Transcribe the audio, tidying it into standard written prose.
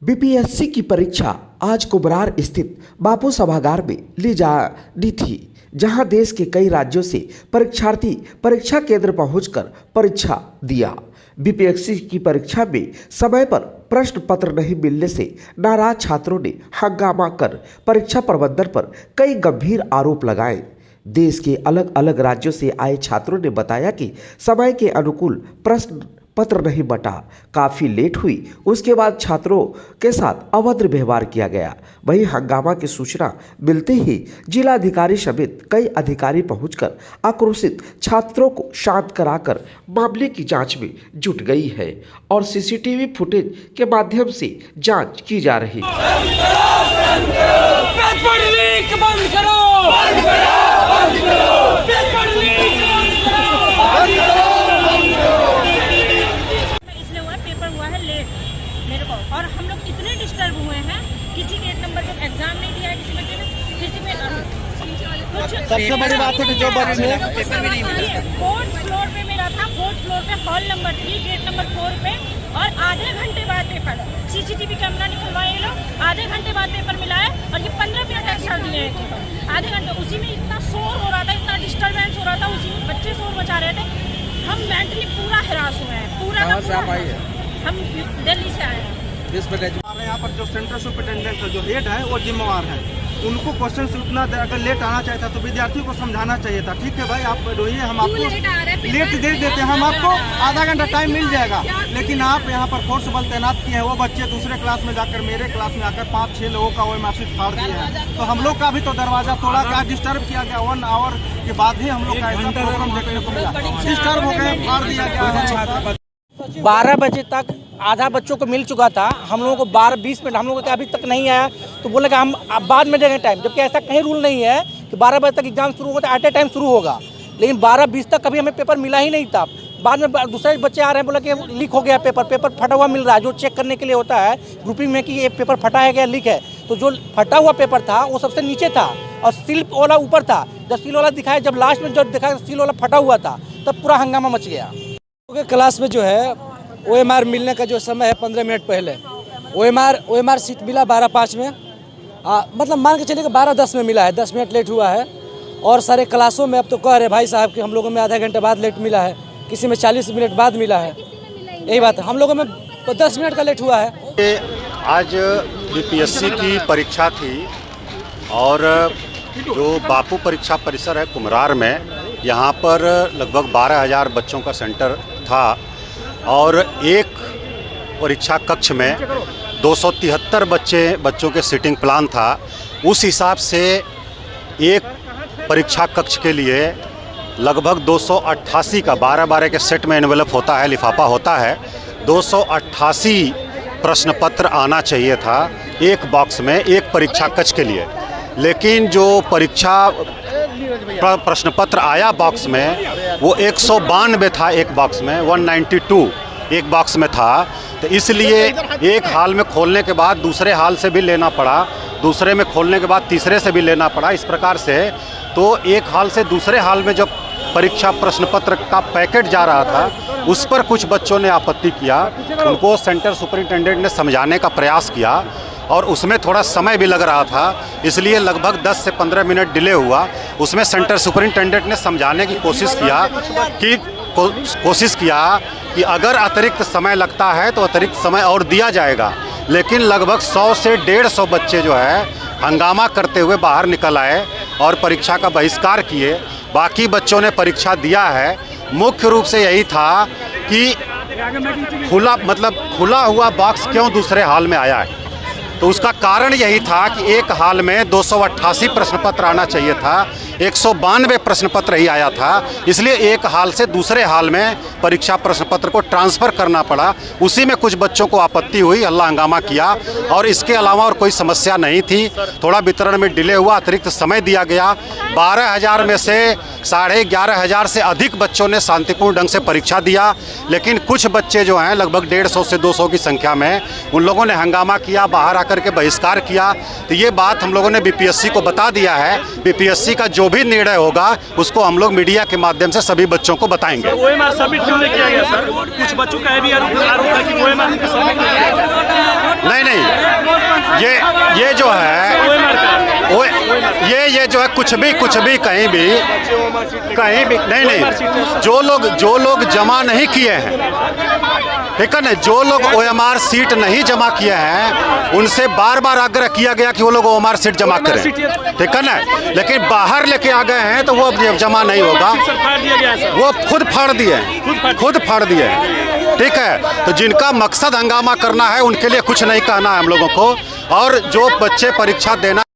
BPSC की परीक्षा आज कुबरार स्थित बापू सभागार में ली जानी थी, जहां देश के कई राज्यों से परीक्षार्थी परीक्षा केंद्र पहुंचकर परीक्षा दिया। बीपीएससी की परीक्षा में समय पर प्रश्न पत्र नहीं मिलने से नाराज छात्रों ने हंगामा कर परीक्षा प्रबंधन पर कई गंभीर आरोप लगाए। देश के अलग अलग राज्यों से आए छात्रों ने बताया कि समय के अनुकूल प्रश्न पत्र नहीं बटा, काफ़ी लेट हुई। उसके बाद छात्रों के साथ अभद्र व्यवहार किया गया। वहीं हंगामा की सूचना मिलते ही जिलाधिकारी समेत कई अधिकारी पहुंचकर आक्रोशित छात्रों को शांत कराकर मामले की जांच में जुट गई है और सीसीटीवी फुटेज के माध्यम से जांच की जा रही है। और हम लोग इतने डिस्टर्ब हुए हैं, किसी गेट नंबर पर एग्जाम नहीं दिया है, किसी बच्चे ने, किसी में सबसे बड़ी बात है कि जो बच्चे फोर्थ फ्लोर पे मेरा था, फोर्थ फ्लोर पे हॉल नंबर 3 गेट नंबर 4 पे, और आधे घंटे बाद पेपर, सीसीटीवी कैमरा निकलवाए लोग, आधे घंटे बाद पेपर मिला है और ये 15 मिनट एक्स्ट्रा दिए हैं पेपर। आधे घंटे उसी में इतना शोर हो रहा था, इतना डिस्टर्बेंस हो रहा था, उसी में बच्चे शोर मचा रहे थे। हम मेंटली पूरा हरास हुए हैं, पूरा। हम दिल्ली से आए हैं। यहाँ पर जो सेंटर सुपरिटेंडेंट है, जो हेड है, वो जिम्मेवार है। उनको क्वेश्चन से उतना अगर लेट आना चाहिए था तो विद्यार्थियों को समझाना चाहिए था। ठीक है भाई, आप रोइए, हम आपको लेट दे देते हैं, हम आपको आधा घंटा टाइम मिल जाएगा। लेकिन आप यहाँ पर फोर्स बल तैनात किए हैं। वो बच्चे दूसरे क्लास में जाकर मेरे क्लास में आकर 5-6 लोगों का वो मार्कशीट फाड़ दिए हैं। तो हम लोग का भी तो दरवाजा तोड़ा गया, डिस्टर्ब किया गया। 1 आवर के बाद ही हम लोग का ऐसा प्रोग्राम देखने को मिला, डिस्टर्ब हो गए, फाड़ दिया गया। 12 बजे तक आधा बच्चों को मिल चुका था। हम लोगों को 12-20 मिनट हम लोगों को अभी तक नहीं आया, तो बोले कि हम बाद में देंगे टाइम, जबकि ऐसा कहीं रूल नहीं है कि 12 बजे तक एग्जाम शुरू होगा तो एट ए टाइम शुरू होगा। लेकिन 12-20 तक कभी हमें पेपर मिला ही नहीं था। बाद में दूसरे बच्चे आ रहे हैं, बोले कि लीक हो गया पेपर फटा हुआ मिल रहा है, जो चेक करने के लिए होता है ग्रुपिंग में कि ये पेपर फटा है क्या, लीक है। तो जो फटा हुआ पेपर था वो सबसे नीचे था और सील वाला ऊपर था। जब सील वाला दिखाया, जब लास्ट में जब दिखाया सील वाला फटा हुआ था, तब पूरा हंगामा मच गया। क्लास में जो है OMR मिलने का जो समय है 15 मिनट पहले, OMR सीट मिला 12:05 में। मतलब मान के चलिए कि 12:10 में मिला है, 10 मिनट लेट हुआ है। और सारे क्लासों में अब तो कह रहे भाई साहब कि हम लोगों में आधा घंटे बाद लेट मिला है, किसी में 40 मिनट बाद मिला है। यही बात है, हम लोगों में तो 10 मिनट का लेट हुआ है। आज बीपीएससी की परीक्षा थी और जो बापू परीक्षा परिसर है कुमरार में, यहाँ पर लगभग 12,000 बच्चों का सेंटर था और एक परीक्षा कक्ष में 273 बच्चों के सीटिंग प्लान था। उस हिसाब से एक परीक्षा कक्ष के लिए लगभग 288 का 12-12 के सेट में एनवेलप होता है, लिफाफा होता है, 288 प्रश्न पत्र आना चाहिए था एक बॉक्स में, एक परीक्षा कक्ष के लिए। लेकिन जो परीक्षा प्रश्न पत्र आया बॉक्स में वो 192 था एक बॉक्स में, 192 एक बॉक्स में था। तो इसलिए एक हाल में खोलने के बाद दूसरे हाल से भी लेना पड़ा, दूसरे में खोलने के बाद तीसरे से भी लेना पड़ा। इस प्रकार से तो एक हाल से दूसरे हाल में जब परीक्षा प्रश्न पत्र का पैकेट जा रहा था, उस पर कुछ बच्चों ने आपत्ति किया। उनको सेंटर सुपरिटेंडेंट ने समझाने का प्रयास किया और उसमें थोड़ा समय भी लग रहा था, इसलिए लगभग 10 से 15 मिनट डिले हुआ। उसमें सेंटर सुपरिटेंडेंट ने समझाने की कोशिश किया कि अगर अतिरिक्त समय लगता है तो अतिरिक्त समय और दिया जाएगा। लेकिन लगभग 100 से 150 बच्चे जो है हंगामा करते हुए बाहर निकल आए और परीक्षा का बहिष्कार किए। बाकी बच्चों ने परीक्षा दिया है। मुख्य रूप से यही था कि खुला हुआ बॉक्स क्यों दूसरे हाल में आया है। तो उसका कारण यही था कि एक हाल में 288 प्रश्न पत्र आना चाहिए था, 192 प्रश्न पत्र ही आया था। इसलिए एक हाल से दूसरे हाल में परीक्षा प्रश्न पत्र को ट्रांसफ़र करना पड़ा। उसी में कुछ बच्चों को आपत्ति हुई, हल्ला हंगामा किया और इसके अलावा और कोई समस्या नहीं थी। थोड़ा वितरण में डिले हुआ, अतिरिक्त समय दिया गया। 12,000 में से 11,500 से अधिक बच्चों ने शांतिपूर्ण ढंग से परीक्षा दिया। लेकिन कुछ बच्चे जो हैं लगभग 150 से 200 की संख्या में उन लोगों ने हंगामा किया, बाहर आकर के बहिष्कार किया। तो ये बात हम लोगों ने बीपीएससी को बता दिया है। बीपीएससी का जो भी निर्णय होगा उसको हम लोग मीडिया के माध्यम से सभी बच्चों को बताएंगे। ओएमआर सबमिट क्यों नहीं किया गया सर? कुछ बच्चों का भी आरोप है कि ओएमआर सबमिट नहीं किया गया। नहीं, ये जो है ये जो है कुछ भी कहीं भी नहीं, जो लोग जमा नहीं किए हैं, ठीक है ना, जो लोग ओएमआर सीट नहीं जमा किए हैं उनसे बार बार आग्रह किया गया कि वो लोग ओएमआर सीट जमा करें, ठीक है ना, लेकिन बाहर लेके आ गए हैं तो वो अब जमा नहीं होगा। वो खुद फाड़ दिए, ठीक है। तो जिनका मकसद हंगामा करना है उनके लिए कुछ नहीं कहना है हम लोगों को। और जो बच्चे परीक्षा देना